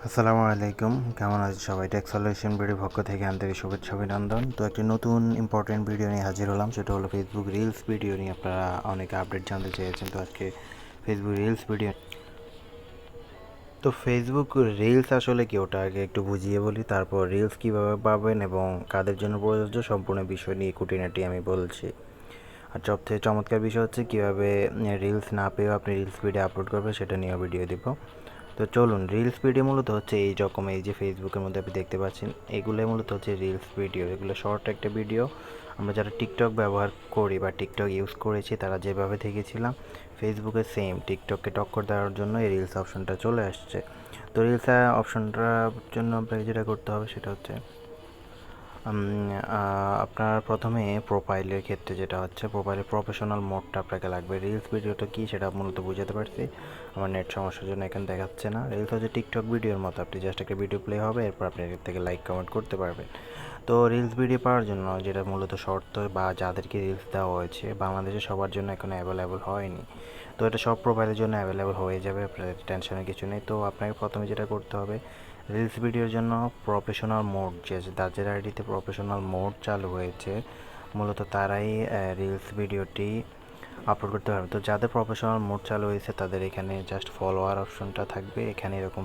আসসালামু আলাইকুম, কেমন আছে সবাই? টেক সলিউশন ভিডিও পক্ষ থেকে আন্তরিক শুভেচ্ছা অভিনন্দন। তো একটি নতুন ইম্পর্টেন্ট ভিডিও নিয়ে হাজির হলাম, সেটা হলো ফেসবুক রিলস ভিডিও নিয়ে। আপনারা অনেকে আপডেট জানতে চেয়েছেন, তো আজকে ফেসবুক রিলস ভিডিও। তো ফেসবুক রিলস আসলে কি, ওটা আগে একটু বুঝিয়ে বলি, তারপর রিলস কীভাবে পাবেন এবং কাদের জন্য প্রযোজ্য সম্পূর্ণ বিষয় নিয়ে খুঁটিনাটি আমি বলছি। আর সবথেকে চমৎকার বিষয় হচ্ছে কীভাবে রিলস না পেয়েও আপনি রিলস ভিডিও আপলোড করবেন, সেটা নিয়েও ভিডিও দিব। তো চলুন, রিলস ভিডিও মূলত হচ্ছে এই রকম, এই যে ফেসবুকের মধ্যে আপনি দেখতে পাচ্ছেন, এগুলো মূলত হচ্ছে রিলস ভিডিও। এগুলো শর্ট একটা ভিডিও। আমরা যারা টিকটক ব্যবহার করি বা টিকটক ইউজ করেছি, তারা যেভাবে দেখেছিলাম ফেসবুকে সেম টিকটককে টক্কর দেওয়ার জন্য এই রিলস অপশনটা চলে আসছে। তো রিলস অপশনটার জন্য আপনাকে যেটা করতে হবে সেটা হচ্ছে আপনার প্রথমে প্রোফাইলের ক্ষেত্রে যেটা হচ্ছে, প্রোফাইলের প্রফেশনাল মোডটা আপনাকে লাগবে। রিলস ভিডিওটা কী সেটা মূলত বুঝাতে পারছি, আমার নেট সমস্যার জন্য এখানে দেখাচ্ছে না। রিলস হচ্ছে টিকটক ভিডিওর মতো, আপনি জাস্ট একটা ভিডিও প্লে হবে, এরপর আপনি এর থেকে লাইক কমেন্ট করতে পারবেন। তো রিলস ভিডিও পাওয়ার জন্য যেটা মূলত শর্ত, বা যাদেরকে রিলস দেওয়া হয়েছে, বাংলাদেশে সবার জন্য এখনও অ্যাভেলেবল হয়নি। তো এটা সব প্রোফাইলের জন্য অ্যাভেলেবল হয়ে যাবে, আপনার টেনশনের কিছু নেই। তো আপনাকে প্রথমে যেটা করতে হবে, রিলস ভিডিওর জন্য প্রফেশনাল মোড, যাদের আইডিতে প্রফেশনাল মোড চালু হয়েছে মূলত তারাই রিলস ভিডিওটি আপলোড করতে পারবে। তো যাদের প্রফেশনাল মোড চালু হয়েছে তাদের এখানে জাস্ট ফলোয়ার অপশনটা থাকবে, এখানে এরকম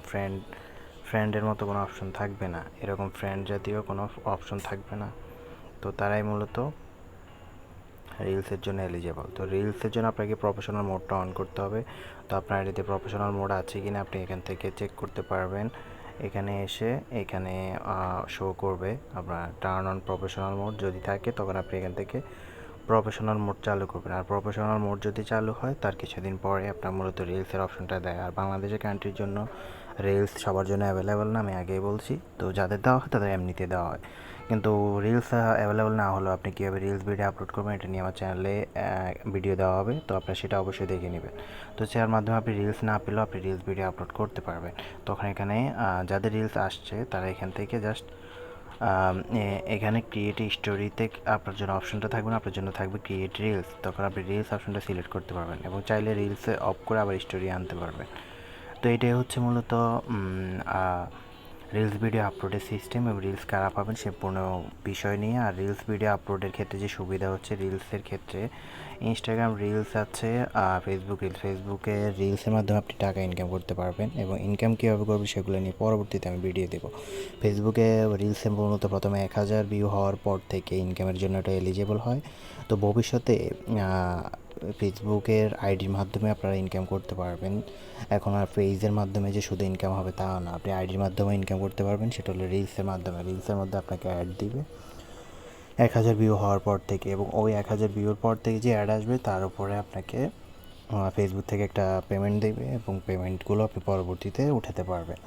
ফ্রেন্ডের মতো কোনো অপশন থাকবে না, এরকম ফ্রেন্ড জাতীয় কোনো অপশন থাকবে না। তো তারাই মূলত রিলসের জন্য এলিজেবল। তো রিলসের জন্য আপনাকে প্রফেশনাল মোডটা অন করতে হবে। তো আপনার আইডিতে প্রফেশনাল মোড আছে কি না আপনি এখান থেকে চেক করতে পারবেন। এখানে এসে এখানে শো করবে আপনার টার্ন অন প্রফেশনাল মোড, যদি থাকে তখন আপনি এখান থেকে প্রফেশনাল মোড চালু করবেন। আর প্রফেশনাল মোড যদি চালু হয় তার কিছুদিন পরে আপনার মূলত রিলসের অপশনটা দেয়। আর বাংলাদেশের কান্ট্রির জন্য রিলস সবার জন্য অ্যাভেলেবেল না, আমি আগেই বলছি। তো যাদের দেওয়া হয় তাদের এমনিতে দেওয়া হয়, কিন্তু রিলস অ্যাভেলেবেল না হলেও আপনি কীভাবে রিলস ভিডিও আপলোড করবেন এটা নিয়ে আমার চ্যানেলে ভিডিও দেওয়া হবে, তো আপনারা সেটা অবশ্যই দেখে নেবেন। তো যার মাধ্যমে আপনি রিলস না পেলেও আপনি রিলস ভিডিও আপলোড করতে পারবেন। তখন এখানে যাদের রিলস আসছে তারা এখান থেকে জাস্ট এখানে ক্রিয়েট স্টোরিতে আপনার জন্য অপশনটা থাকবে না, আপনার জন্য থাকবে ক্রিয়েট রিলস। তখন আপনি রিলস অপশনটা সিলেক্ট করতে পারবেন এবং চাইলে রিলসে অফ করে আবার স্টোরি আনতে পারবেন। তো এটাই হচ্ছে মূলত রিলস ভিডিও আপলোডের সিস্টেম এবং রিলস কারা পাবেন সে পূর্ণ বিষয় নিয়ে। আর রিলস ভিডিও আপলোডের ক্ষেত্রে যে সুবিধা হচ্ছে, রিলসের ক্ষেত্রে ইনস্টাগ্রাম রিলস আছে, ফেসবুকে রিলসের মাধ্যমে আপনি টাকা ইনকাম করতে পারবেন, এবং ইনকাম কীভাবে করবেন সেগুলো নিয়ে পরবর্তীতে আমি ভিডিও দেবো। ফেসবুকে রিলসে মূলত প্রথমে 1000 ভিউ হওয়ার পর থেকে ইনকামের জন্য এটা এলিজেবল হয়। তো ভবিষ্যতে ফেসবুকের আইডির মাধ্যমে আপনারা ইনকাম করতে পারবেন। এখন আর পেজের মাধ্যমে যে শুধু ইনকাম হবে তা না, আপনি আইডির মাধ্যমে ইনকাম করতে পারবেন, সেটা হলো রিলসের মাধ্যমে। রিলসের মধ্যে আপনাকে অ্যাড দিবে 1000 ভিউ হওয়ার পর থেকে, এবং ওই 1000 ভিউর পর থেকে যে অ্যাড আসবে তার উপরে আপনাকে ফেসবুক থেকে একটা পেমেন্ট দেবে, এবং পেমেন্টগুলো আপনি পরবর্তীতে উঠাতে পারবেন।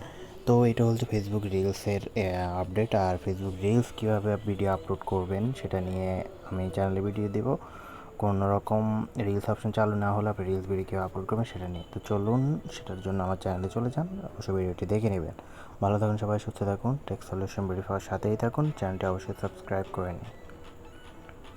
তো এটা হচ্ছে ফেসবুক রিলসের আপডেট। আর ফেসবুক রিলস কীভাবে ভিডিও আপলোড করবেন সেটা নিয়ে আমি চ্যানেলে ভিডিও দেবো। কোনো রকম রিলস অপশন চালু না হলে আপনি রিলস ভিডিও কীভাবে আপলোড করবেন সেটা নিয়ে। তো চলুন, সেটার জন্য আমার চ্যানেলে চলে যান, অবশ্যই ভিডিওটি দেখে নেবেন। ভালো থাকুন সবাই, সুস্থ থাকুন, টেক সলিউশন ভিডিও পাওয়ার সাথেই থাকুন, চ্যানেলটি অবশ্যই সাবস্ক্রাইব করে নিন।